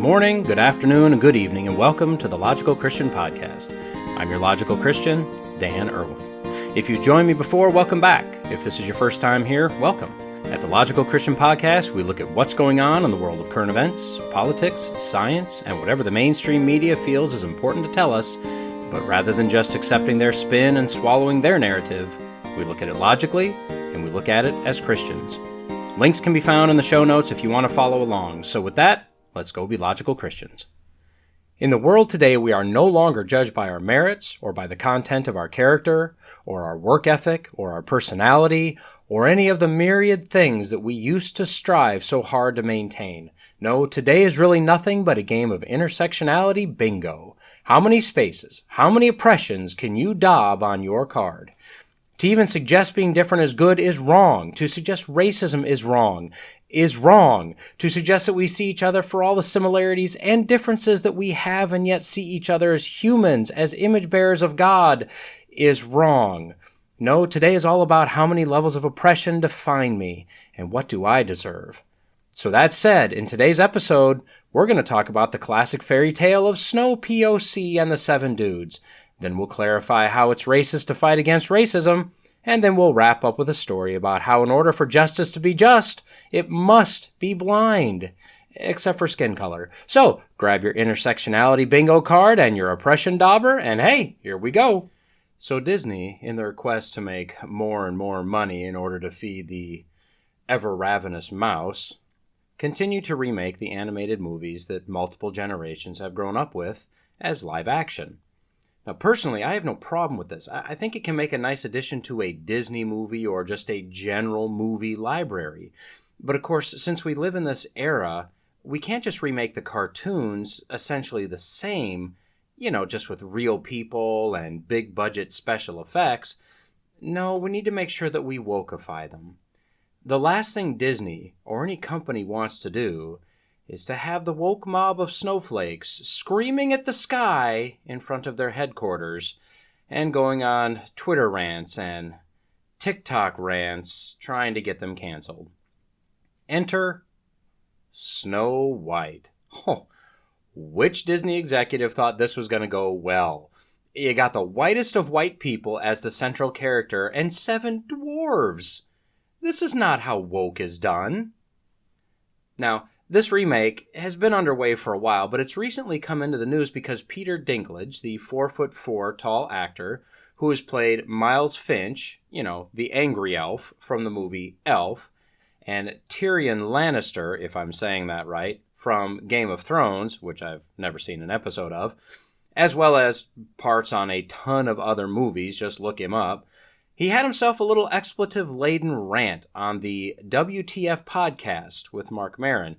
Good morning, good afternoon, and good evening, and welcome to the Logical Christian Podcast. I'm your Logical Christian, Dan Erwin. If you've joined me before, welcome back. If this is your first time here, welcome. At the Logical Christian Podcast, we look at what's going on in the world of current events, politics, science, and whatever the mainstream media feels is important to tell us, but rather than just accepting their spin and swallowing their narrative, we look at it logically, and we look at it as Christians. Links can be found in the show notes if you want to follow along. So with that, let's go be logical Christians. In the world today, we are no longer judged by our merits or by the content of our character or our work ethic or our personality or any of the myriad things that we used to strive so hard to maintain. No, today is really nothing but a game of intersectionality bingo. How many spaces, how many oppressions can you daub on your card? To even suggest being different is good is wrong. To suggest racism is wrong. To suggest that we see each other for all the similarities and differences that we have and yet see each other as humans, as image bearers of God, is wrong. No, today is all about how many levels of oppression define me and what do I deserve. So that said, in today's episode, we're going to talk about the classic fairy tale of Snow POC and the Seven Dudes. Then we'll clarify how it's racist to fight against racism, and then we'll wrap up with a story about how in order for justice to be just, it must be blind, except for skin color. So, grab your intersectionality bingo card and your oppression dauber, and hey, here we go. So Disney, in their quest to make more and more money in order to feed the ever-ravenous mouse, continue to remake the animated movies that multiple generations have grown up with as live action. Now, personally, I have no problem with this. I think it can make a nice addition to a Disney movie or just a general movie library. But of course, since we live in this era, we can't just remake the cartoons essentially the same, just with real people and big budget special effects. No, we need to make sure that we wokeify them. The last thing Disney or any company wants to do is to have the woke mob of snowflakes screaming at the sky in front of their headquarters and going on Twitter rants and TikTok rants trying to get them canceled. Enter Snow White. Oh, which Disney executive thought this was going to go well? You got the whitest of white people as the central character and 7 dwarves. This is not how woke is done. Now, this remake has been underway for a while, but it's recently come into the news because Peter Dinklage, the 4'4" tall actor who has played Miles Finch, the angry elf from the movie Elf, and Tyrion Lannister, if I'm saying that right, from Game of Thrones, which I've never seen an episode of, as well as parts on a ton of other movies, just look him up. He had himself a little expletive-laden rant on the WTF podcast with Mark Maron.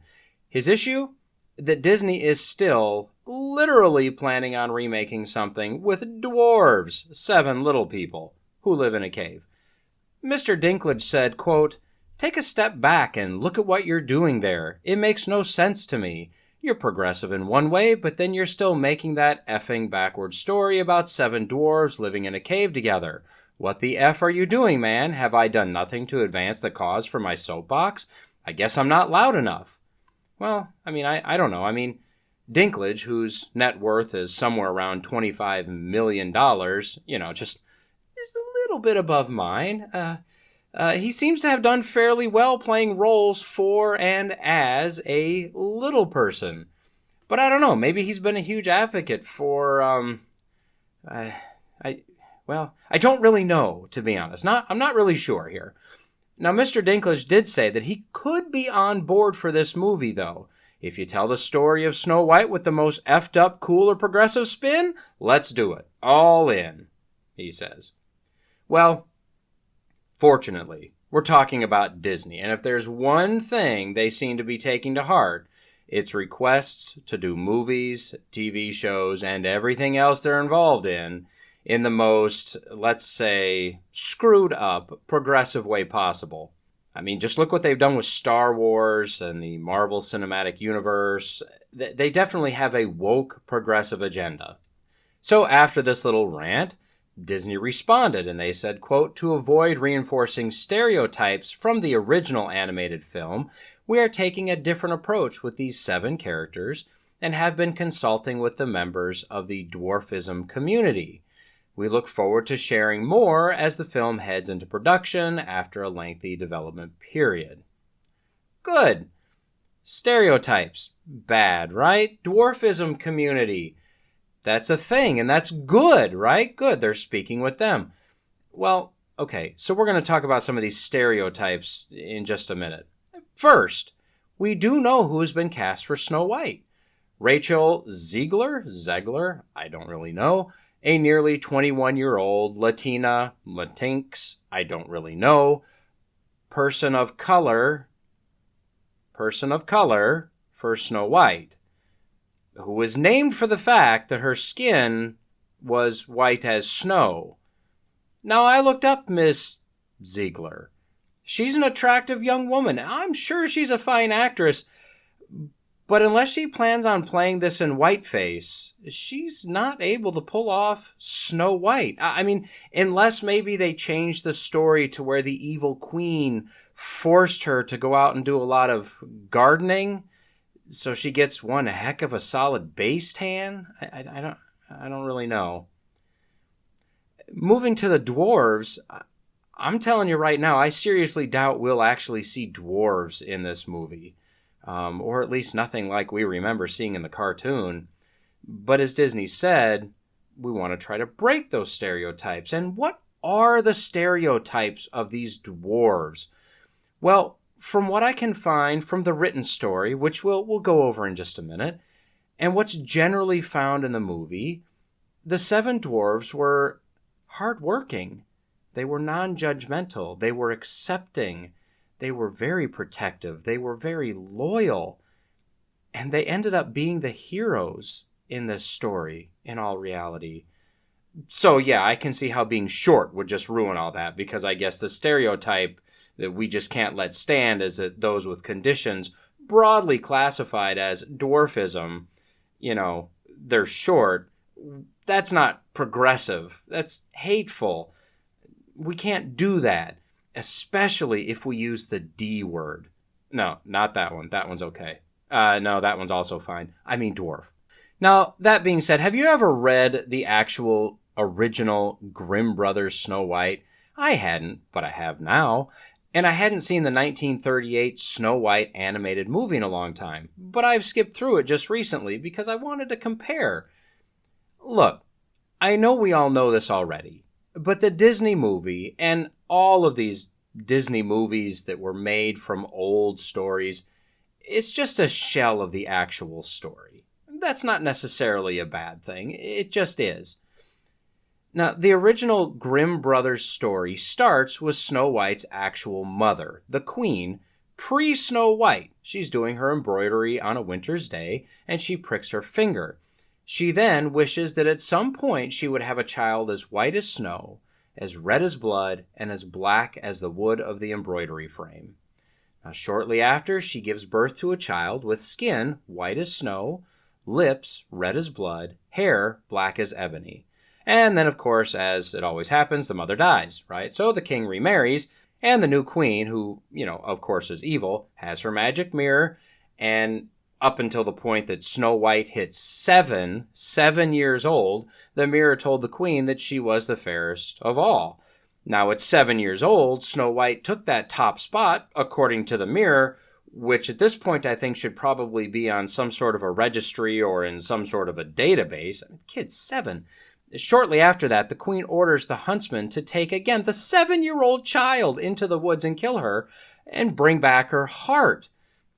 His issue? That Disney is still literally planning on remaking something with dwarves, 7 little people, who live in a cave. Mr. Dinklage said, quote, "Take a step back and look at what you're doing there. It makes no sense to me. You're progressive in one way, but then you're still making that effing backward story about 7 dwarves living in a cave together. What the F are you doing, man? Have I done nothing to advance the cause for my soapbox? I guess I'm not loud enough." Well, I don't know. Dinklage, whose net worth is somewhere around $25 million, just a little bit above mine. He seems to have done fairly well playing roles for and as a little person. But I don't know. Maybe he's been a huge advocate for, I don't really know, to be honest. I'm not really sure here. Now, Mr. Dinklage did say that he could be on board for this movie, though. If you tell the story of Snow White with the most effed up, cool, or progressive spin, let's do it. All in, he says. Well, fortunately, we're talking about Disney, and if there's one thing they seem to be taking to heart, it's requests to do movies, TV shows, and everything else they're involved in the most, let's say, screwed up, progressive way possible. Just look what they've done with Star Wars and the Marvel Cinematic Universe. They definitely have a woke, progressive agenda. So after this little rant, Disney responded and they said, quote, "To avoid reinforcing stereotypes from the original animated film, we are taking a different approach with these 7 characters and have been consulting with the members of the dwarfism community. We look forward to sharing more as the film heads into production after a lengthy development period. Good. Stereotypes. Bad, right? Dwarfism community. That's a thing, and that's good, right? Good, they're speaking with them. Well, okay, so we're going to talk about some of these stereotypes in just a minute. First, we do know who has been cast for Snow White. Rachel Zegler, I don't really know, a nearly 21-year-old Latina, Latinx, I don't really know, person of color for Snow White, who was named for the fact that her skin was white as snow. Now, I looked up Miss Ziegler. She's an attractive young woman. I'm sure she's a fine actress, but unless she plans on playing this in whiteface, she's not able to pull off Snow White. I mean, unless maybe they changed the story to where the evil queen forced her to go out and do a lot of gardening, so she gets one heck of a solid base tan. I don't really know. Moving to the dwarves, I'm telling you right now, I seriously doubt we'll actually see dwarves in this movie. Or at least nothing like we remember seeing in the cartoon. But as Disney said, we want to try to break those stereotypes. And what are the stereotypes of these dwarves? Well, from what I can find from the written story, which we'll go over in just a minute, and what's generally found in the movie, the 7 dwarves were hardworking. They were non-judgmental. They were accepting. They were very protective. They were very loyal. And they ended up being the heroes in this story, in all reality. So yeah, I can see how being short would just ruin all that, because I guess the stereotype that we just can't let stand is that those with conditions broadly classified as dwarfism, they're short. That's not progressive. That's hateful. We can't do that, especially if we use the D word. No, not that one. That one's okay. No, that one's also fine. I mean dwarf. Now, that being said, have you ever read the actual original Grimm Brothers Snow White? I hadn't, but I have now. And I hadn't seen the 1938 Snow White animated movie in a long time. But I've skipped through it just recently because I wanted to compare. Look, I know we all know this already, but the Disney movie and all of these Disney movies that were made from old stories, it's just a shell of the actual story. That's not necessarily a bad thing. It just is. Now, the original Grimm Brothers story starts with Snow White's actual mother, the queen, pre-Snow White. She's doing her embroidery on a winter's day, and she pricks her finger. She then wishes that at some point she would have a child as white as snow, as red as blood, and as black as the wood of the embroidery frame. Now, shortly after, she gives birth to a child with skin white as snow, lips red as blood, hair black as ebony. And then, of course, as it always happens, the mother dies, right? So the king remarries, and the new queen, who, of course is evil, has her magic mirror, and up until the point that Snow White hit 7 years old, the mirror told the queen that she was the fairest of all. Now, at 7 years old, Snow White took that top spot, according to the mirror, which at this point I think should probably be on some sort of a registry or in some sort of a database. Kid's 7. Shortly after that, the queen orders the huntsman to take again the 7-year-old child into the woods and kill her and bring back her heart.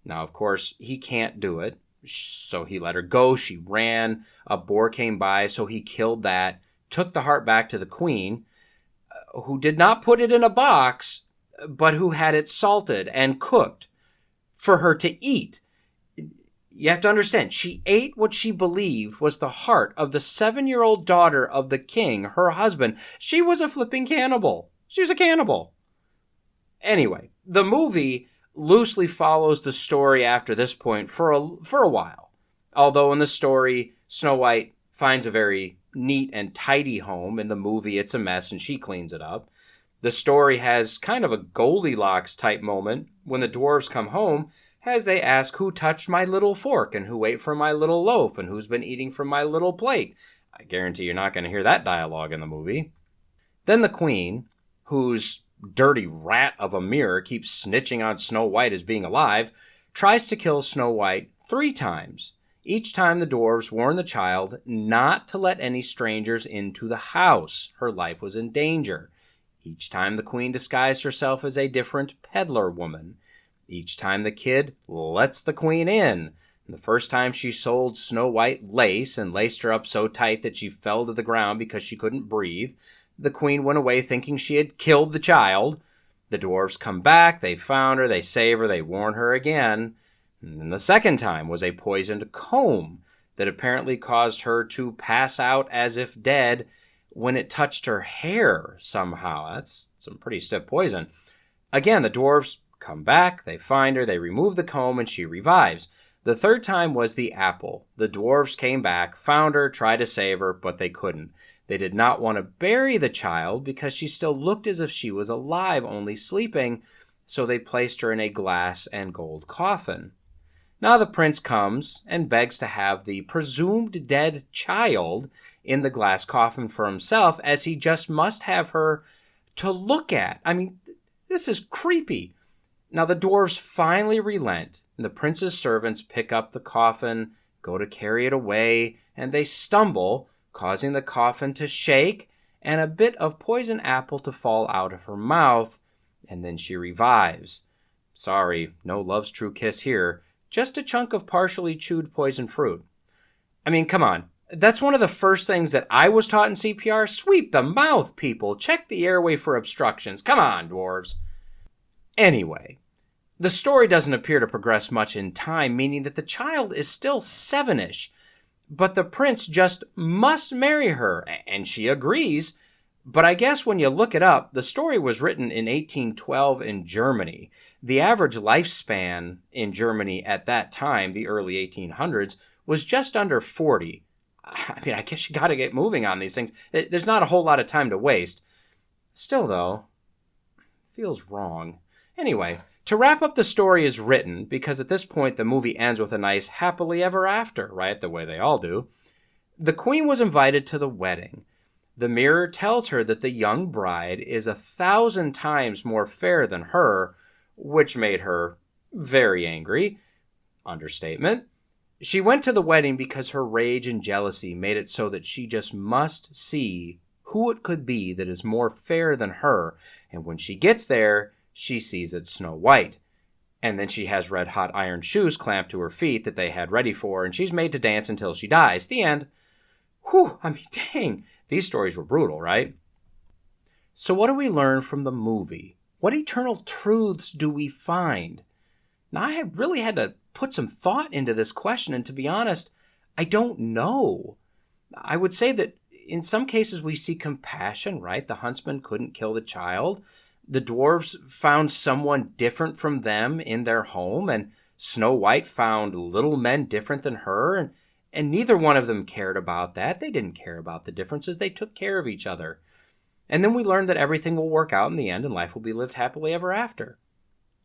Now, of course, he can't do it, so he let her go. She ran. A boar came by, so he killed that, took the heart back to the queen, who did not put it in a box, but who had it salted and cooked for her to eat. You have to understand, she ate what she believed was the heart of the 7-year-old daughter of the king, her husband. She was a flipping cannibal. She was a cannibal. Anyway, the movie loosely follows the story after this point for a while. Although in the story, Snow White finds a very neat and tidy home. In the movie, it's a mess and she cleans it up. The story has kind of a Goldilocks type moment when the dwarves come home as they ask who touched my little fork and who ate from my little loaf and who's been eating from my little plate. I guarantee you're not going to hear that dialogue in the movie. Then the queen, whose dirty rat of a mirror keeps snitching on Snow White as being alive, tries to kill Snow White 3 times. Each time the dwarves warn the child not to let any strangers into the house. Her life was in danger. Each time the queen disguised herself as a different peddler woman. Each time the kid lets the queen in. The first time she sold Snow White lace and laced her up so tight that she fell to the ground because she couldn't breathe. The queen went away thinking she had killed the child. The dwarves come back, they found her, they save her, they warn her again. And the second time was a poisoned comb that apparently caused her to pass out as if dead when it touched her hair somehow. That's some pretty stiff poison. Again, the dwarves come back, they find her, they remove the comb, and she revives. The third time was the apple. The dwarves came back, found her, tried to save her, but they couldn't. They did not want to bury the child because she still looked as if she was alive, only sleeping, so they placed her in a glass and gold coffin. Now the prince comes and begs to have the presumed dead child in the glass coffin for himself, as he just must have her to look at. I mean, this is creepy. Now the dwarves finally relent, and the prince's servants pick up the coffin, go to carry it away, and they stumble, causing the coffin to shake and a bit of poison apple to fall out of her mouth, and then she revives. Sorry, no love's true kiss here. Just a chunk of partially chewed poison fruit. I mean, come on. That's one of the first things that I was taught in CPR. Sweep the mouth, people. Check the airway for obstructions. Come on, dwarves. Anyway, the story doesn't appear to progress much in time, meaning that the child is still 7-ish. But the prince just must marry her, and she agrees. But I guess when you look it up, the story was written in 1812 in Germany. The average lifespan in Germany at that time, the early 1800s, was just under 40. I mean, I guess you got to get moving on these things. There's not a whole lot of time to waste. Still, though, feels wrong. Anyway, to wrap up the story is written, because at this point the movie ends with a nice happily ever after, right? The way they all do. The queen was invited to the wedding. The mirror tells her that the young bride is 1,000 times more fair than her, which made her very angry. Understatement. She went to the wedding because her rage and jealousy made it so that she just must see who it could be that is more fair than her, and when she gets there, she sees it's Snow White. And then she has red-hot iron shoes clamped to her feet that they had ready for her, and she's made to dance until she dies. The end. Whew, I mean, dang. These stories were brutal, right? So what do we learn from the movie? What eternal truths do we find? Now, I have really had to put some thought into this question, and to be honest, I don't know. I would say that in some cases we see compassion, right? The huntsman couldn't kill the child. The dwarves found someone different from them in their home, and Snow White found little men different than her, and neither one of them cared about that. They didn't care about the differences. They took care of each other. And then we learned that everything will work out in the end and life will be lived happily ever after.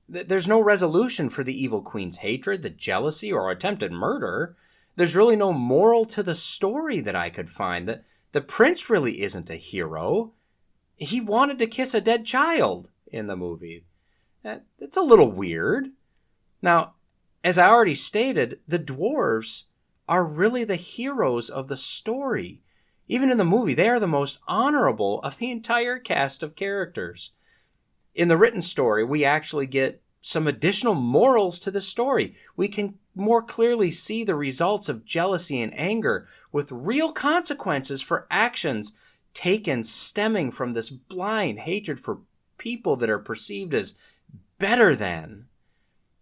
There's no resolution for the evil queen's hatred, the jealousy, or attempted murder. There's really no moral to the story that I could find. The prince really isn't a hero. He wanted to kiss a dead child in the movie. It's a little weird. Now, as I already stated, the dwarves are really the heroes of the story. Even in the movie, they are the most honorable of the entire cast of characters. In the written story, we actually get some additional morals to the story. We can more clearly see the results of jealousy and anger with real consequences for actions taken stemming from this blind hatred for people that are perceived as better than.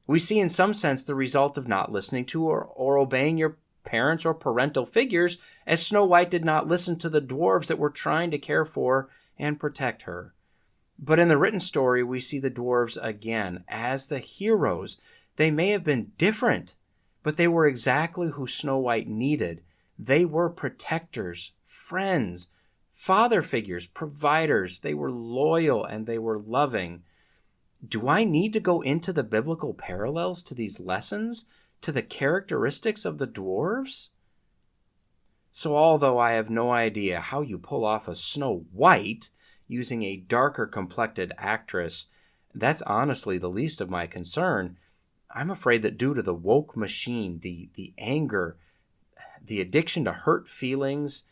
We see in some sense the result of not listening to or obeying your parents or parental figures, as Snow White did not listen to the dwarves that were trying to care for and protect her. But in the written story, we see the dwarves again as the heroes. They may have been different, but they were exactly who Snow White needed. They were protectors, friends, father figures, providers. They were loyal and they were loving. Do I need to go into the biblical parallels to these lessons, to the characteristics of the dwarves? So although I have no idea how you pull off a Snow White using a darker complected actress, that's honestly the least of my concern. I'm afraid that due to the woke machine, the anger, the addiction to hurt feelings,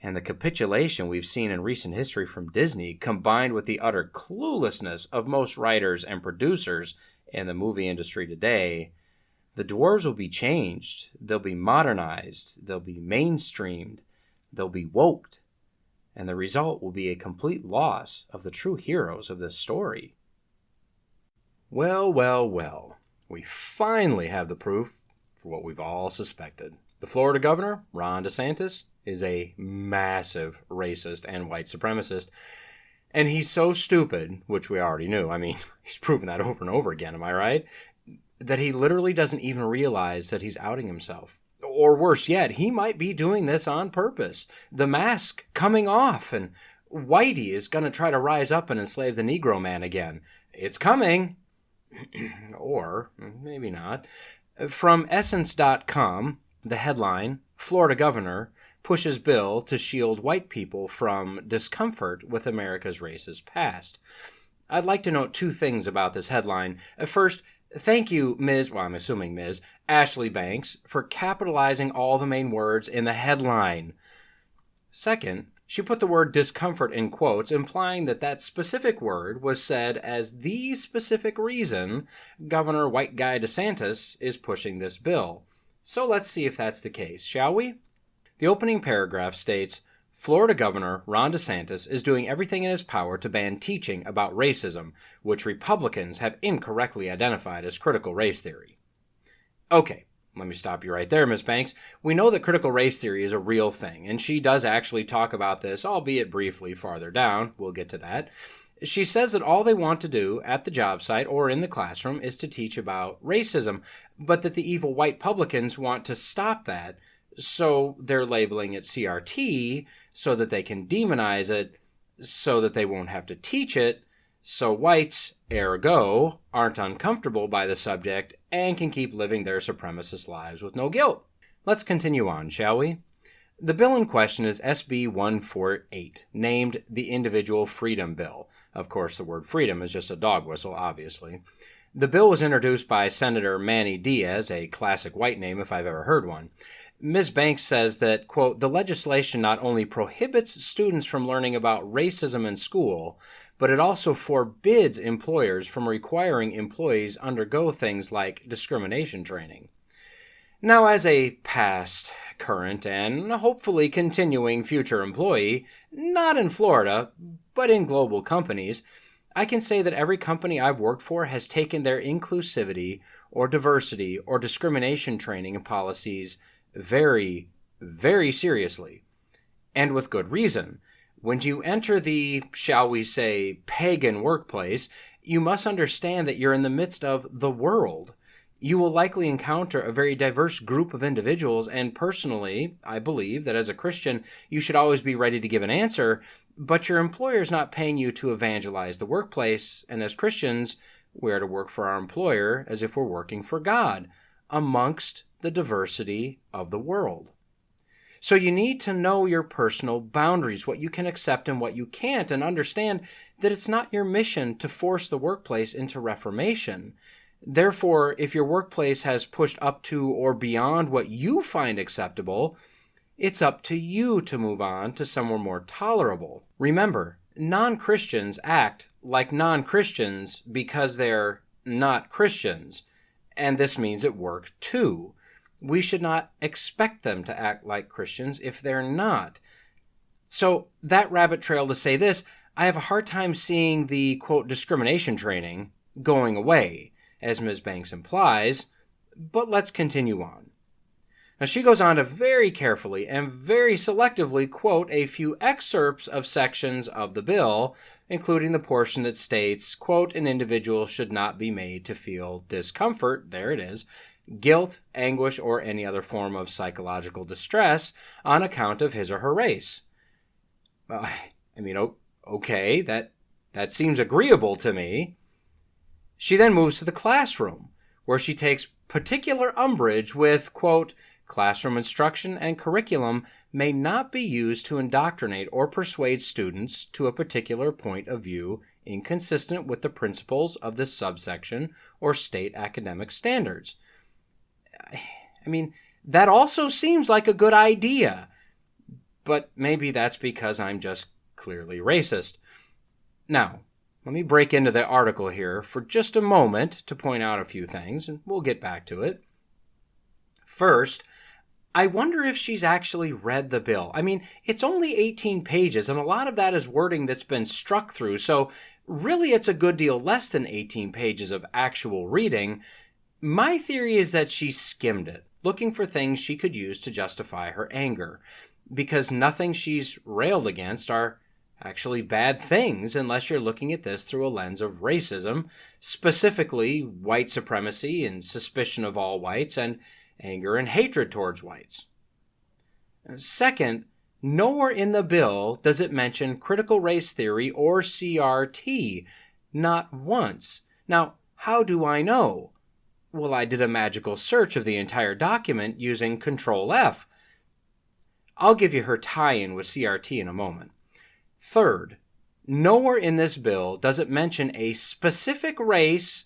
and the capitulation we've seen in recent history from Disney, combined with the utter cluelessness of most writers and producers in the movie industry today, the dwarves will be changed, they'll be modernized, they'll be mainstreamed, they'll be woked, and the result will be a complete loss of the true heroes of this story. Well, well, well, we finally have the proof for what we've all suspected. The Florida governor, Ron DeSantis, is a massive racist and white supremacist, and he's so stupid, which we already knew, I mean, he's proven that over and over again, am I right? That he literally doesn't even realize that he's outing himself. Or worse yet, he might be doing this on purpose. The mask coming off, and Whitey is going to try to rise up and enslave the Negro man again. It's coming. Or maybe not. From Essence.com, the headline, Florida governor pushes bill to shield white people from discomfort with America's racist past. I'd like to note two things about this headline. First, thank you, I'm assuming Ms. Ashley Banks, for capitalizing all the main words in the headline. Second, she put the word discomfort in quotes, implying that that specific word was said as the specific reason Governor White Guy DeSantis is pushing this bill. So let's see if that's the case, shall we? The opening paragraph states, Florida Governor Ron DeSantis is doing everything in his power to ban teaching about racism, which Republicans have incorrectly identified as critical race theory. Okay, let me stop you right there, Ms. Banks. We know that critical race theory is a real thing, and she does actually talk about this, albeit briefly farther down. We'll get to that. She says that all they want to do at the job site or in the classroom is to teach about racism, but that the evil white publicans want to stop that, so they're labeling it CRT so that they can demonize it, so that they won't have to teach it, so whites, ergo, aren't uncomfortable by the subject and can keep living their supremacist lives with no guilt. Let's continue on, shall we? The bill in question is SB 148, named the Individual Freedom Bill. Of course, the word freedom is just a dog whistle, obviously. The bill was introduced by Senator Manny Diaz, a classic white name if I've ever heard one. Ms. Banks says that, quote, the legislation not only prohibits students from learning about racism in school, but it also forbids employers from requiring employees undergo things like discrimination training. Now, as a past, current, and hopefully continuing future employee, not in Florida, but in global companies, I can say that every company I've worked for has taken their inclusivity or diversity or discrimination training and policies very, very seriously, and with good reason. When you enter the, shall we say, pagan workplace, you must understand that you're in the midst of the world. You will likely encounter a very diverse group of individuals, and personally, I believe that as a Christian, you should always be ready to give an answer, but your employer is not paying you to evangelize the workplace, and as Christians, we are to work for our employer as if we're working for God, amongst the diversity of the world. So you need to know your personal boundaries, what you can accept and what you can't, and understand that it's not your mission to force the workplace into reformation. Therefore, if your workplace has pushed up to or beyond what you find acceptable, it's up to you to move on to somewhere more tolerable. Remember, non-Christians act like non-Christians because they're not Christians, and this means at work too. We should not expect them to act like Christians if they're not. So that rabbit trail to say this, I have a hard time seeing the, quote, discrimination training going away, as Ms. Banks implies, but let's continue on. Now she goes on to very carefully and very selectively quote a few excerpts of sections of the bill, including the portion that states, quote, an individual should not be made to feel discomfort, there it is, guilt, anguish, or any other form of psychological distress on account of his or her race. Okay, that seems agreeable to me. She then moves to the classroom, where she takes particular umbrage with, quote, classroom instruction and curriculum may not be used to indoctrinate or persuade students to a particular point of view inconsistent with the principles of this subsection or state academic standards. I mean, that also seems like a good idea, but maybe that's because I'm just clearly racist. Now, let me break into the article here for just a moment to point out a few things, and we'll get back to it. First, I wonder if she's actually read the bill. I mean, it's only 18 pages, and a lot of that is wording that's been struck through, so really it's a good deal less than 18 pages of actual reading. My theory is that she skimmed it, looking for things she could use to justify her anger, because nothing she's railed against are actually bad things unless you're looking at this through a lens of racism, specifically white supremacy and suspicion of all whites, and anger and hatred towards whites. Second, nowhere in the bill does it mention critical race theory or CRT. Not once. Now, how do I know? Well, I did a magical search of the entire document using Control F. I'll give you her tie-in with CRT in a moment. Third, nowhere in this bill does it mention a specific race,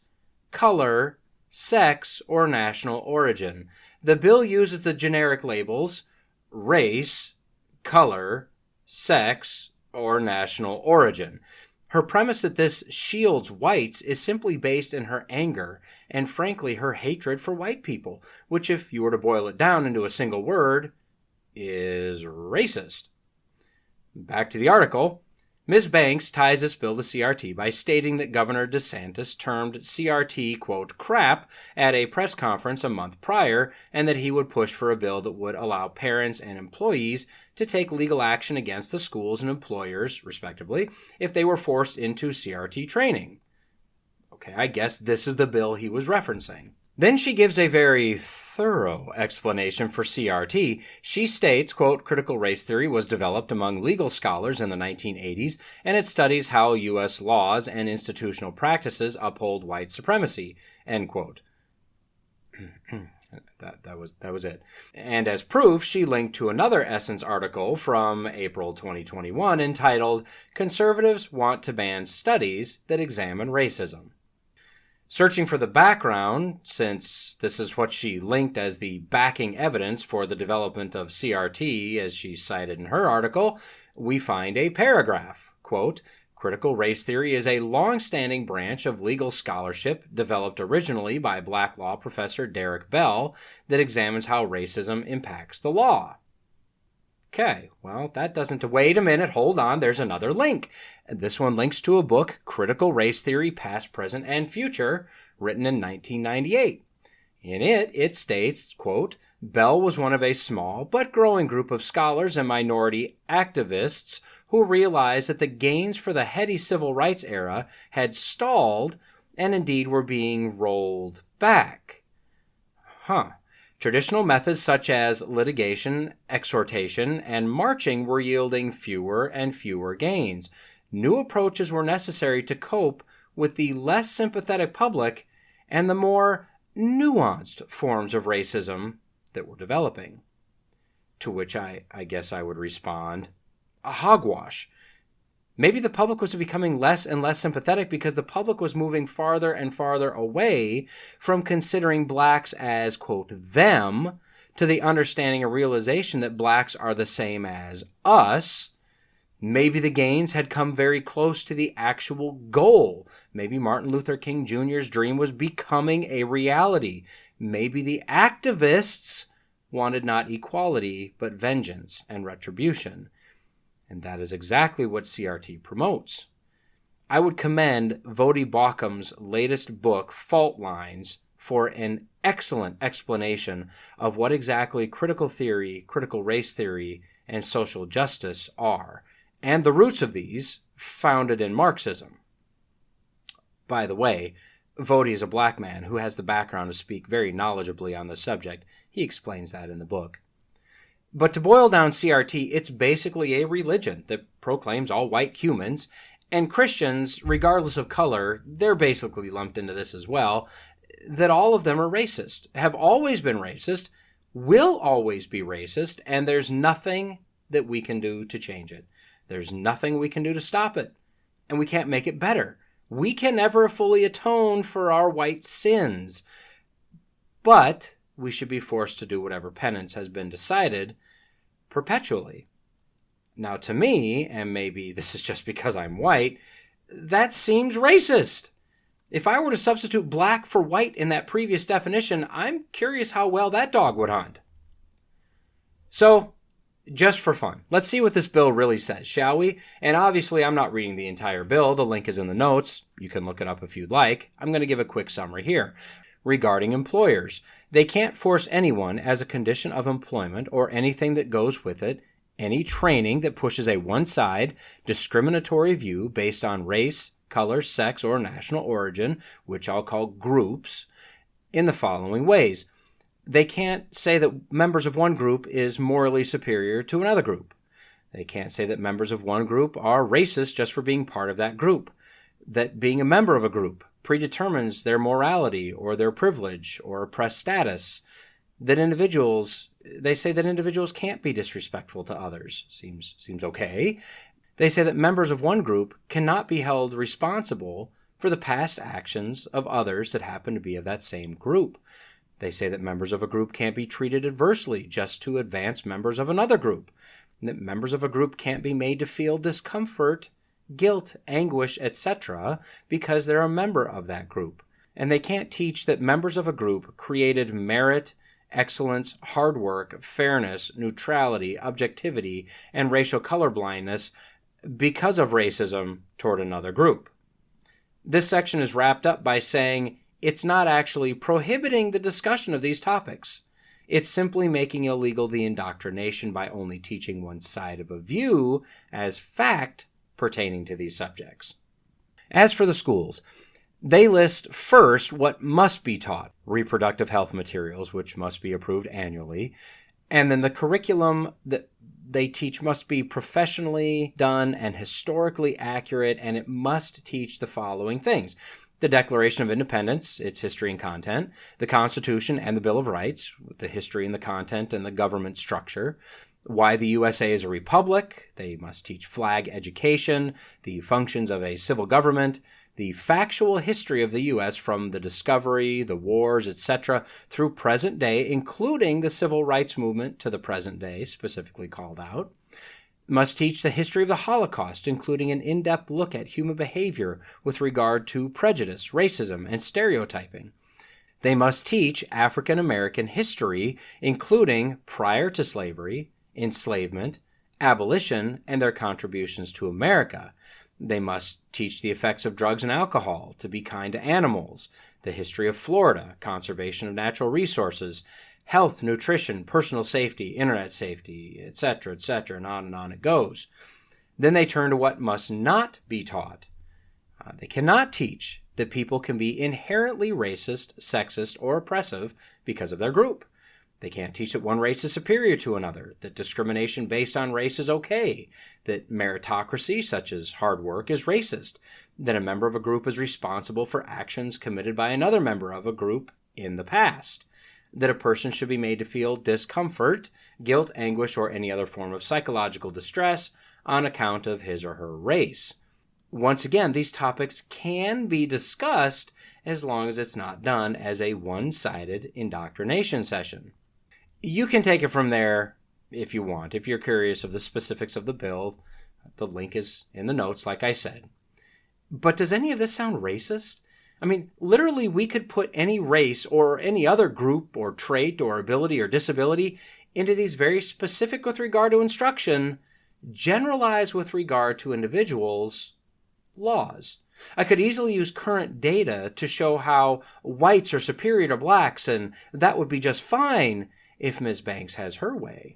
color, sex, or national origin. The bill uses the generic labels race, color, sex, or national origin. Her premise that this shields whites is simply based in her anger and, frankly, her hatred for white people, which, if you were to boil it down into a single word, is racist. Back to the article. Ms. Banks ties this bill to CRT by stating that Governor DeSantis termed CRT, quote, crap at a press conference a month prior, and that he would push for a bill that would allow parents and employees to take legal action against the schools and employers, respectively, if they were forced into CRT training. Okay, I guess this is the bill he was referencing. Then she gives a very thorough explanation for CRT. She states, quote, critical race theory was developed among legal scholars in the 1980s, and it studies how U.S. laws and institutional practices uphold white supremacy, end quote. That was it. And as proof, she linked to another Essence article from April 2021 entitled, Conservatives Want to Ban Studies That Examine Racism. Searching for the background, since this is what she linked as the backing evidence for the development of CRT, as she cited in her article, we find a paragraph, quote, critical race theory is a long-standing branch of legal scholarship developed originally by black law professor Derek Bell that examines how racism impacts the law. Okay, well, that doesn't... Wait a minute, hold on, there's another link. This one links to a book, Critical Race Theory, Past, Present, and Future, written in 1998. In it, it states, quote, Bell was one of a small but growing group of scholars and minority activists who realized that the gains for the heady civil rights era had stalled and indeed were being rolled back. Traditional methods such as litigation, exhortation, and marching were yielding fewer and fewer gains. New approaches were necessary to cope with the less sympathetic public and the more nuanced forms of racism that were developing. To which I guess I would respond, a hogwash. Maybe the public was becoming less and less sympathetic because the public was moving farther and farther away from considering blacks as, quote, them, to the understanding and realization that blacks are the same as us. Maybe the gains had come very close to the actual goal. Maybe Martin Luther King Jr.'s dream was becoming a reality. Maybe the activists wanted not equality, but vengeance and retribution. And that is exactly what CRT promotes. I would commend Vodi Baucham's latest book, Fault Lines, for an excellent explanation of what exactly critical theory, critical race theory, and social justice are, and the roots of these founded in Marxism. By the way, Vodi is a black man who has the background to speak very knowledgeably on the subject. He explains that in the book. But to boil down CRT, it's basically a religion that proclaims all white humans and Christians, regardless of color, they're basically lumped into this as well, that all of them are racist, have always been racist, will always be racist, and there's nothing that we can do to change it. There's nothing we can do to stop it, and we can't make it better. We can never fully atone for our white sins, but we should be forced to do whatever penance has been decided perpetually. Now, to me, and maybe this is just because I'm white, that seems racist. If I were to substitute black for white in that previous definition, I'm curious how well that dog would hunt. So, just for fun, let's see what this bill really says, shall we? And obviously, I'm not reading the entire bill. The link is in the notes. You can look it up if you'd like. I'm going to give a quick summary here. Regarding employers, they can't force anyone as a condition of employment or anything that goes with it, any training that pushes a one-side, discriminatory view based on race, color, sex, or national origin, which I'll call groups, in the following ways. They can't say that members of one group is morally superior to another group. They can't say that members of one group are racist just for being part of that group. That being a member of a group predetermines their morality or their privilege or oppressed status. That they say that individuals can't be disrespectful to others. Seems okay. They say that members of one group cannot be held responsible for the past actions of others that happen to be of that same group. They say that members of a group can't be treated adversely just to advance members of another group. And that members of a group can't be made to feel discomfort, guilt, anguish, etc. because they're a member of that group. And they can't teach that members of a group created merit, excellence, hard work, fairness, neutrality, objectivity, and racial colorblindness because of racism toward another group. This section is wrapped up by saying it's not actually prohibiting the discussion of these topics. It's simply making illegal the indoctrination by only teaching one side of a view as fact pertaining to these subjects. As for the schools, they list first what must be taught, reproductive health materials, which must be approved annually, and then the curriculum that they teach must be professionally done and historically accurate, and it must teach the following things: the Declaration of Independence, its history and content, the Constitution and the Bill of Rights, with the history and the content and the government structure, why the USA is a republic. They must teach flag education, the functions of a civil government, the factual history of the U.S. from the discovery, the wars, etc., through present day, including the civil rights movement to the present day, specifically called out. Must teach the history of the Holocaust, including an in-depth look at human behavior with regard to prejudice, racism, and stereotyping. They must teach African American history, including prior to slavery, enslavement, abolition, and their contributions to America. They must teach the effects of drugs and alcohol, to be kind to animals, the history of Florida, conservation of natural resources, health, nutrition, personal safety, internet safety, etc., and on it goes. Then they turn to what must not be taught. They cannot teach that people can be inherently racist, sexist, or oppressive because of their group. They can't teach that one race is superior to another, that discrimination based on race is okay, that meritocracy, such as hard work, is racist, that a member of a group is responsible for actions committed by another member of a group in the past, that a person should be made to feel discomfort, guilt, anguish, or any other form of psychological distress on account of his or her race. Once again, these topics can be discussed as long as it's not done as a one-sided indoctrination session. You can take it from there if you want. If you're curious of the specifics of the bill, the link is in the notes, like I said. But does any of this sound racist? I mean, literally, we could put any race or any other group or trait or ability or disability into these very specific with regard to instruction, generalized with regard to individuals' laws. I could easily use current data to show how whites are superior to blacks, and that would be just fine if Ms. Banks has her way.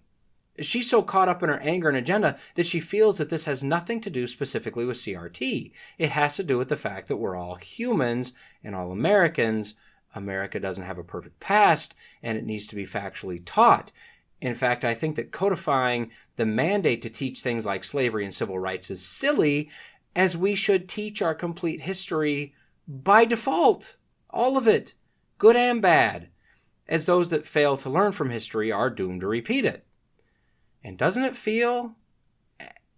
She's so caught up in her anger and agenda that she feels that this has nothing to do specifically with CRT. It has to do with the fact that we're all humans and all Americans. America doesn't have a perfect past, and it needs to be factually taught. In fact, I think that codifying the mandate to teach things like slavery and civil rights is silly, as we should teach our complete history by default, all of it, good and bad, as those that fail to learn from history are doomed to repeat it. And doesn't it feel,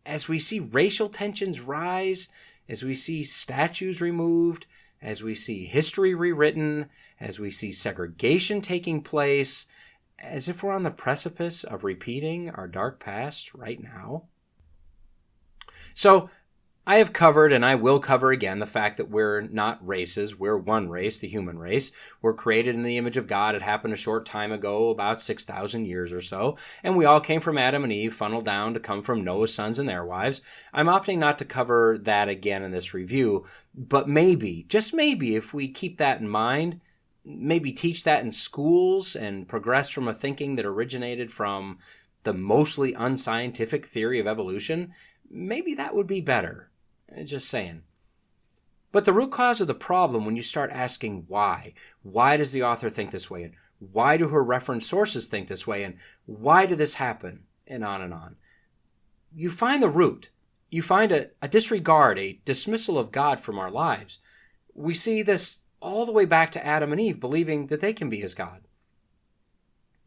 as we see racial tensions rise, as we see statues removed, as we see history rewritten, as we see segregation taking place, as if we're on the precipice of repeating our dark past right now? So, I have covered, and I will cover again, the fact that we're not races. We're one race, the human race. We're created in the image of God. It happened a short time ago, about 6,000 years or so. And we all came from Adam and Eve, funneled down to come from Noah's sons and their wives. I'm opting not to cover that again in this review. But maybe, just maybe, if we keep that in mind, maybe teach that in schools and progress from a thinking that originated from the mostly unscientific theory of evolution, maybe that would be better. Just saying. But the root cause of the problem, when you start asking why does the author think this way, and why do her reference sources think this way, and why did this happen, and on, you find the root. You find a disregard, a dismissal of God from our lives. We see this all the way back to Adam and Eve, believing that they can be his God.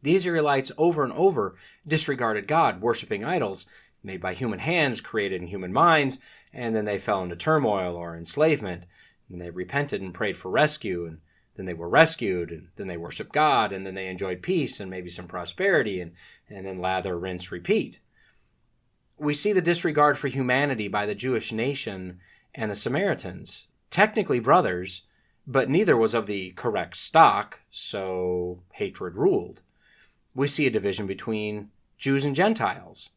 The Israelites over and over disregarded God, worshiping idols made by human hands, created in human minds, and then they fell into turmoil or enslavement, and they repented and prayed for rescue, and then they were rescued, and then they worshiped God, and then they enjoyed peace and maybe some prosperity, and then lather, rinse, repeat. We see the disregard for humanity by the Jewish nation and the Samaritans, technically brothers, but neither was of the correct stock, so hatred ruled. We see a division between Jews and Gentiles.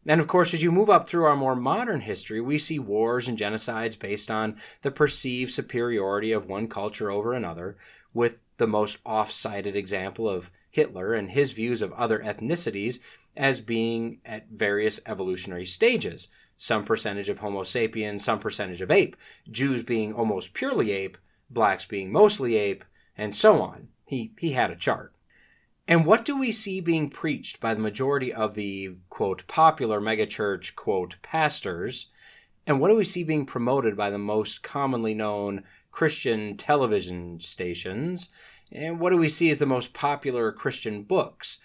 And of course, as you move up through our more modern history, we see wars and genocides based on the perceived superiority of one culture over another, with the most off-sided example of Hitler and his views of other ethnicities as being at various evolutionary stages. Some percentage of Homo sapiens, some percentage of ape, Jews being almost purely ape, blacks being mostly ape, and so on. He had a chart. And what do we see being preached by the majority of the, quote, popular megachurch, quote, pastors? And what do we see being promoted by the most commonly known Christian television stations? And what do we see as the most popular Christian books?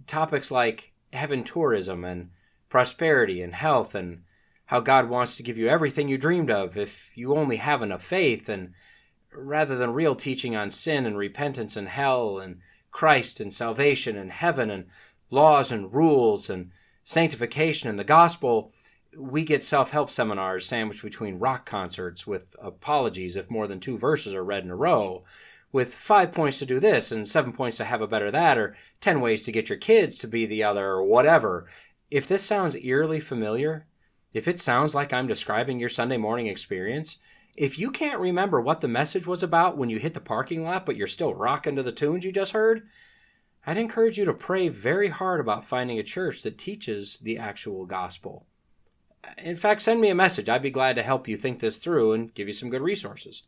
Topics like heaven tourism and prosperity and health and how God wants to give you everything you dreamed of if you only have enough faith, and rather than real teaching on sin and repentance and hell and Christ and salvation and heaven and laws and rules and sanctification and the gospel, we get self-help seminars sandwiched between rock concerts with apologies if more than 2 verses are read in a row, with 5 points to do this and 7 points to have a better that, or 10 ways to get your kids to be the other, or whatever. If this sounds eerily familiar, if it sounds like I'm describing your Sunday morning experience, if you can't remember what the message was about when you hit the parking lot, but you're still rocking to the tunes you just heard, I'd encourage you to pray very hard about finding a church that teaches the actual gospel. In fact, send me a message. I'd be glad to help you think this through and give you some good resources.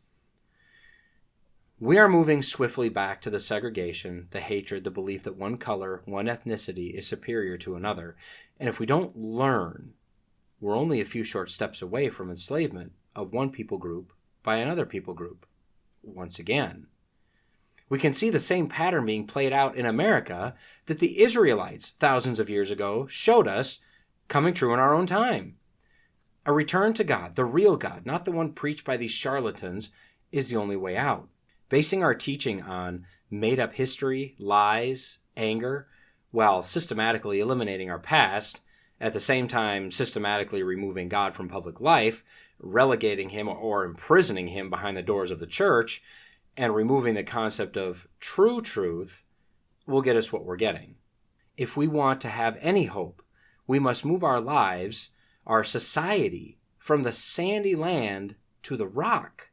We are moving swiftly back to the segregation, the hatred, the belief that one color, one ethnicity is superior to another. And if we don't learn, we're only a few short steps away from enslavement of one people group by another people group. Once again, we can see the same pattern being played out in America that the Israelites thousands of years ago showed us coming true in our own time. A return to God, the real God, not the one preached by these charlatans, is the only way out. Basing our teaching on made-up history, lies, anger, while systematically eliminating our past, at the same time systematically removing God from public life, relegating him or imprisoning him behind the doors of the church, and removing the concept of true truth, will get us what we're getting. If we want to have any hope, we must move our lives, our society, from the sandy land to the rock.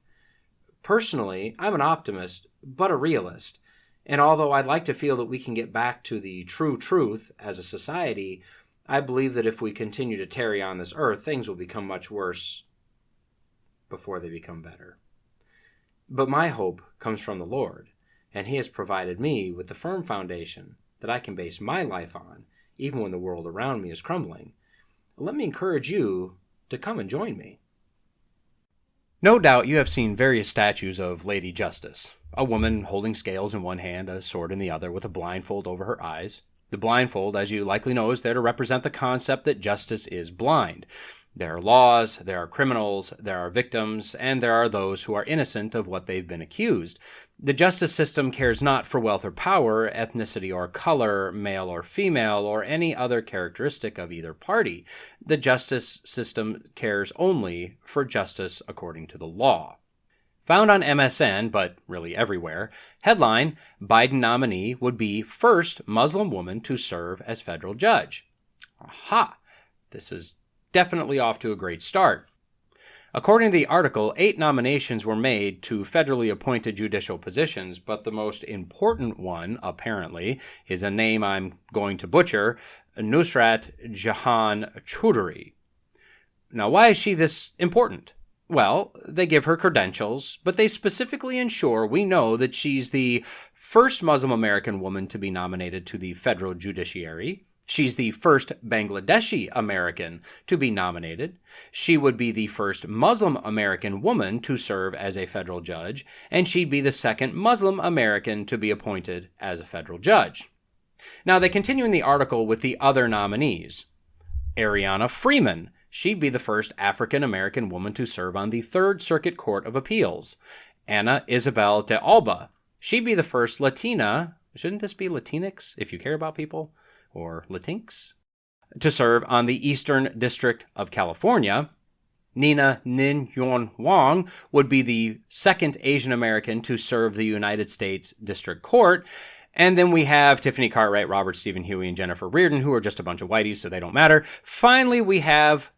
Personally, I'm an optimist, but a realist, and although I'd like to feel that we can get back to the true truth as a society, I believe that if we continue to tarry on this earth, things will become much worse before they become better. But my hope comes from the Lord, and He has provided me with the firm foundation that I can base my life on, even when the world around me is crumbling. Let me encourage you to come and join me. No doubt you have seen various statues of Lady Justice, a woman holding scales in one hand, a sword in the other, with a blindfold over her eyes. The blindfold, as you likely know, is there to represent the concept that justice is blind. There are laws, there are criminals, there are victims, and there are those who are innocent of what they've been accused. The justice system cares not for wealth or power, ethnicity or color, male or female, or any other characteristic of either party. The justice system cares only for justice according to the law. Found on MSN, but really everywhere, headline, Biden nominee would be first Muslim woman to serve as federal judge. Aha! This is definitely off to a great start. According to the article, 8 nominations were made to federally appointed judicial positions, but the most important one, apparently, is a name I'm going to butcher, Nusrat Jahan Choudhury. Now, why is she this important? Well, they give her credentials, but they specifically ensure we know that she's the first Muslim American woman to be nominated to the federal judiciary. She's the first Bangladeshi American to be nominated. She would be the first Muslim American woman to serve as a federal judge, and she'd be the second Muslim American to be appointed as a federal judge. Now, they continue in the article with the other nominees. Ariana Freeman. She'd be the first African American woman to serve on the Third Circuit Court of Appeals. Ana Isabel de Alba. She'd be the first Latina, shouldn't this be Latinx if you care about people, or Latinx, to serve on the Eastern District of California. Nina Nin Yon Wong would be the second Asian American to serve the United States District Court. And then we have Tiffany Cartwright, Robert Stephen Huey, and Jennifer Reardon, who are just a bunch of whiteys, so they don't matter. Finally, we have,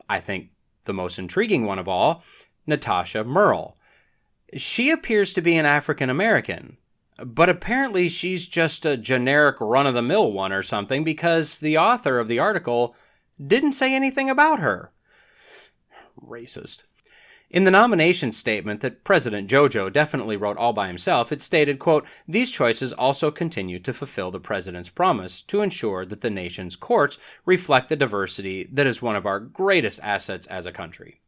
I think, the most intriguing one of all, Natasha Merle. She appears to be an African American, but apparently she's just a generic run-of-the-mill one or something because the author of the article didn't say anything about her. Racist. In the nomination statement that President Jojo definitely wrote all by himself, it stated, quote, "These choices also continue to fulfill the president's promise to ensure that the nation's courts reflect the diversity that is one of our greatest assets as a country."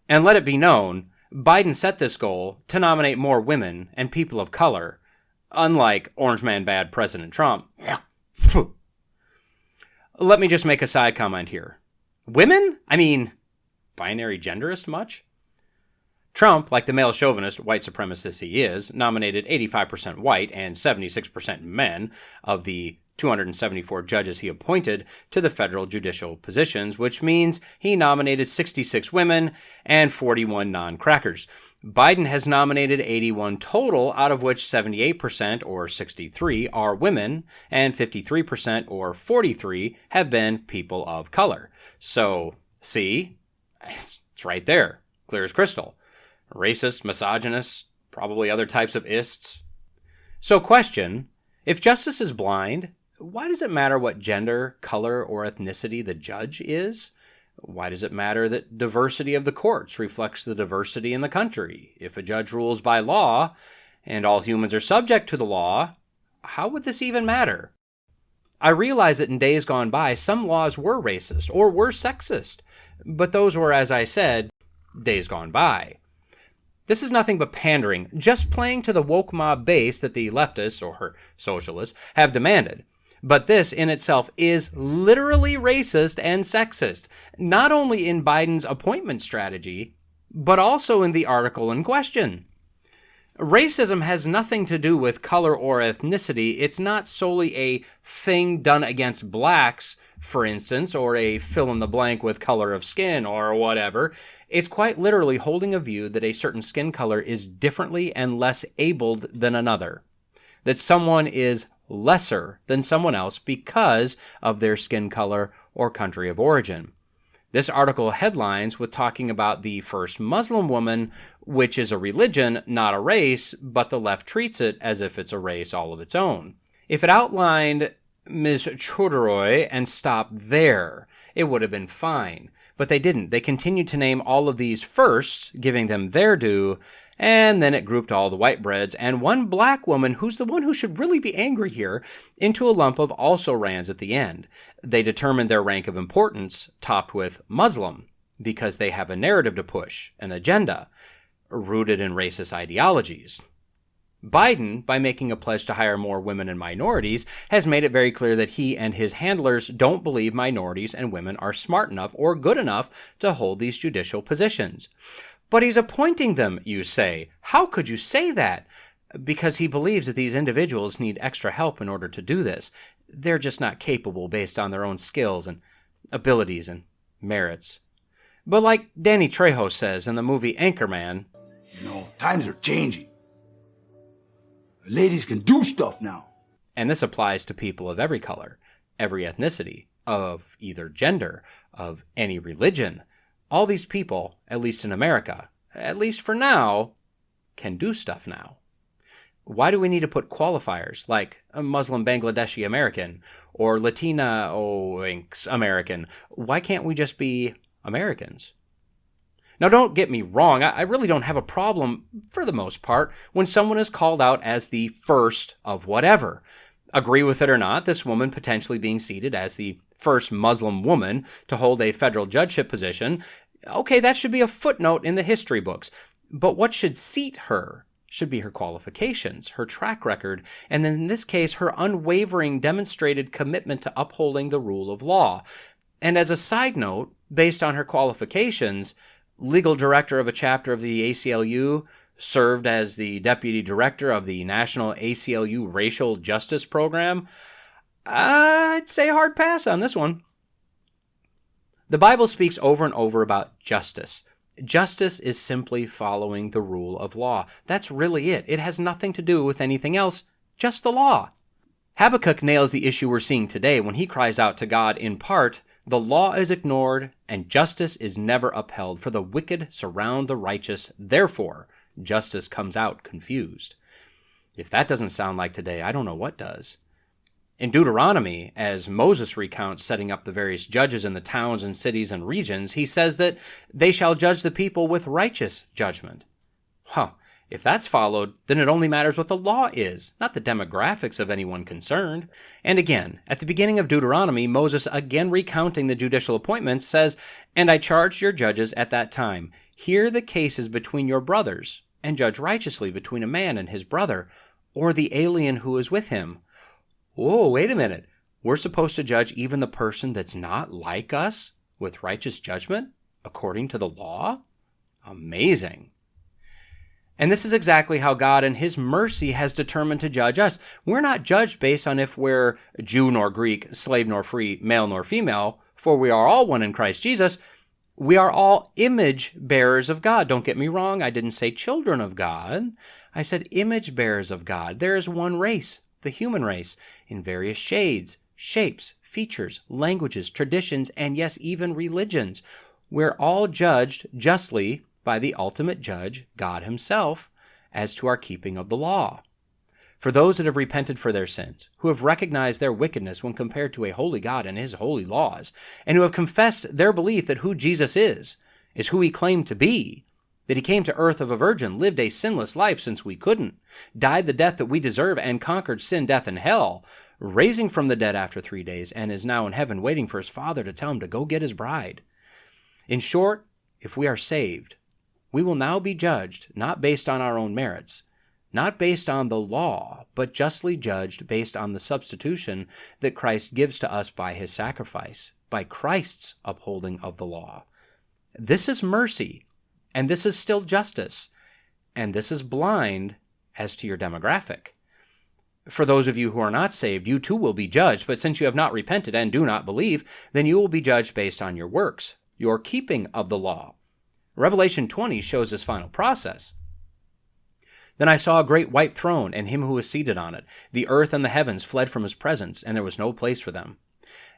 And let it be known, Biden set this goal to nominate more women and people of color, unlike Orange Man Bad President Trump. Let me just make a side comment here. Women? I mean, binary genderist much? Trump, like the male chauvinist white supremacist he is, nominated 85% white and 76% men of the 274 judges he appointed to the federal judicial positions, which means he nominated 66 women and 41 non-crackers. Biden has nominated 81 total, out of which 78%, or 63, are women, and 53%, or 43, have been people of color. So, see? It's right there. Clear as crystal. Racist, misogynist, probably other types of ists. So question, if justice is blind, why does it matter what gender, color, or ethnicity the judge is? Why does it matter that diversity of the courts reflects the diversity in the country? If a judge rules by law, and all humans are subject to the law, how would this even matter? I realize that in days gone by, some laws were racist or were sexist, but those were, as I said, days gone by. This is nothing but pandering, just playing to the woke mob base that the leftists, or socialists, have demanded. But this in itself is literally racist and sexist, not only in Biden's appointment strategy, but also in the article in question. Racism has nothing to do with color or ethnicity. It's not solely a thing done against blacks, for instance, or a fill in the blank with color of skin or whatever. It's quite literally holding a view that a certain skin color is differently and less abled than another. That someone is lesser than someone else because of their skin color or country of origin. This article headlines with talking about the first Muslim woman, which is a religion, not a race, but the left treats it as if it's a race all of its own. If it outlined Ms. Choudhury and stopped there, it would have been fine. But they didn't. They continued to name all of these firsts, giving them their due, and then it grouped all the white breads and one black woman, who's the one who should really be angry here, into a lump of also-rans at the end. They determined their rank of importance, topped with Muslim, because they have a narrative to push, an agenda, rooted in racist ideologies. Biden, by making a pledge to hire more women and minorities, has made it very clear that he and his handlers don't believe minorities and women are smart enough or good enough to hold these judicial positions. But he's appointing them, you say. How could you say that? Because he believes that these individuals need extra help in order to do this. They're just not capable based on their own skills and abilities and merits. But like Danny Trejo says in the movie Anchorman, times are changing. Ladies can do stuff now. And this applies to people of every color, every ethnicity, of either gender, of any religion. All these people, at least in America, at least for now, can do stuff now. Why do we need to put qualifiers like a Muslim Bangladeshi American or Latina American? Why can't we just be Americans? Now, don't get me wrong. I really don't have a problem, for the most part, when someone is called out as the first of whatever. Agree with it or not, this woman potentially being seated as the first Muslim woman to hold a federal judgeship position, okay, that should be a footnote in the history books. But what should seat her should be her qualifications, her track record, and in this case, her unwavering demonstrated commitment to upholding the rule of law. And as a side note, based on her qualifications, legal director of a chapter of the ACLU, served as the deputy director of the National ACLU Racial Justice Program. I'd say hard pass on this one. The Bible speaks over and over about justice. Justice is simply following the rule of law. That's really it. It has nothing to do with anything else, just the law. Habakkuk nails the issue we're seeing today when he cries out to God in part, "The law is ignored and justice is never upheld, for the wicked surround the righteous. Therefore, justice comes out confused." If that doesn't sound like today, I don't know what does. In Deuteronomy, as Moses recounts setting up the various judges in the towns and cities and regions, he says that they shall judge the people with righteous judgment. If that's followed, then it only matters what the law is, not the demographics of anyone concerned. And again, at the beginning of Deuteronomy, Moses, again recounting the judicial appointments, says, "And I charged your judges at that time, hear the cases between your brothers, and judge righteously between a man and his brother, or the alien who is with him." Whoa, wait a minute. We're supposed to judge even the person that's not like us with righteous judgment, according to the law? Amazing. And this is exactly how God in his mercy has determined to judge us. We're not judged based on if we're Jew nor Greek, slave nor free, male nor female, for we are all one in Christ Jesus. We are all image bearers of God. Don't get me wrong, I didn't say children of God. I said image bearers of God. There is one race, the human race, in various shades, shapes, features, languages, traditions, and yes, even religions. We're all judged justly by the ultimate judge, God himself, as to our keeping of the law. For those that have repented for their sins, who have recognized their wickedness when compared to a holy God and his holy laws, and who have confessed their belief that who Jesus is who he claimed to be, that he came to earth of a virgin, lived a sinless life since we couldn't, died the death that we deserve, and conquered sin, death, and hell, raising from the dead after 3 days, and is now in heaven waiting for his Father to tell him to go get his bride. In short, if we are saved, we will now be judged not based on our own merits, not based on the law, but justly judged based on the substitution that Christ gives to us by his sacrifice, by Christ's upholding of the law. This is mercy, and this is still justice, and this is blind as to your demographic. For those of you who are not saved, you too will be judged, but since you have not repented and do not believe, then you will be judged based on your works, your keeping of the law. Revelation 20 shows this final process. Then I saw a great white throne, and him who was seated on it. The earth and the heavens fled from his presence, and there was no place for them.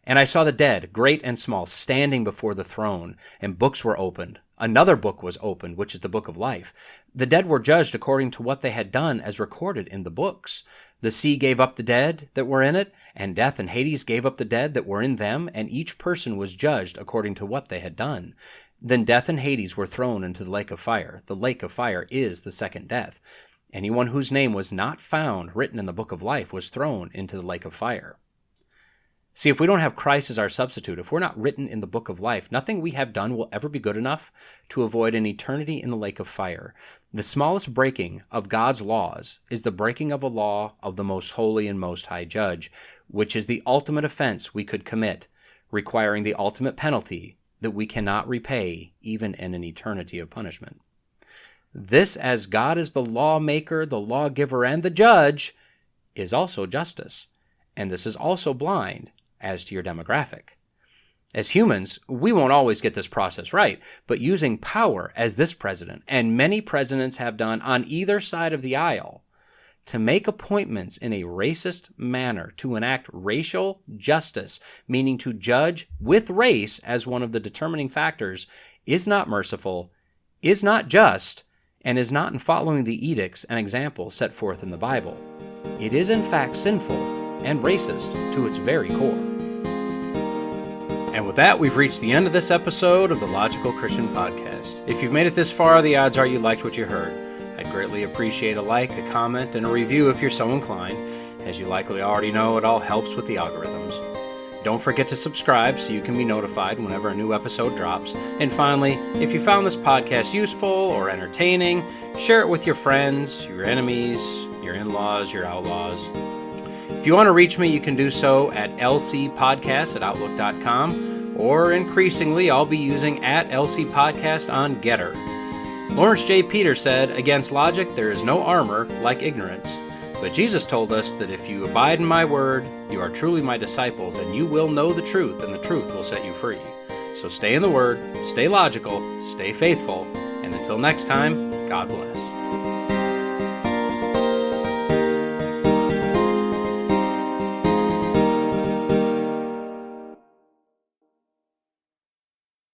And I saw the dead, great and small, standing before the throne, and books were opened. Another book was opened, which is the book of life. The dead were judged according to what they had done as recorded in the books. The sea gave up the dead that were in it, and death and Hades gave up the dead that were in them, and each person was judged according to what they had done. Then death and Hades were thrown into the lake of fire. The lake of fire is the second death. Anyone whose name was not found written in the book of life was thrown into the lake of fire. See, if we don't have Christ as our substitute, if we're not written in the book of life, nothing we have done will ever be good enough to avoid an eternity in the lake of fire. The smallest breaking of God's laws is the breaking of a law of the most holy and most high judge, which is the ultimate offense we could commit, requiring the ultimate penalty that we cannot repay even in an eternity of punishment. This, as God is the lawmaker, the lawgiver, and the judge, is also justice. And this is also blind as to your demographic. As humans, we won't always get this process right, but using power as this president, and many presidents have done on either side of the aisle, to make appointments in a racist manner to enact racial justice, meaning to judge with race as one of the determining factors, is not merciful, is not just, and is not in following the edicts and examples set forth in the Bible. It is in fact sinful and racist to its very core. And with that, we've reached the end of this episode of the Logical Christian Podcast. If you've made it this far, the odds are you liked what you heard. I'd greatly appreciate a like, a comment, and a review if you're so inclined. As you likely already know, it all helps with the algorithms. Don't forget to subscribe so you can be notified whenever a new episode drops. And finally, if you found this podcast useful or entertaining, share it with your friends, your enemies, your in-laws, your outlaws. If you want to reach me, you can do so at lcpodcast@outlook.com, or increasingly, I'll be using @lcpodcast on Getter. Lawrence J. Peter said, "Against logic there is no armor like ignorance. But Jesus told us that if you abide in my word, you are truly my disciples, and you will know the truth, and the truth will set you free." So stay in the word, stay logical, stay faithful, and until next time, God bless.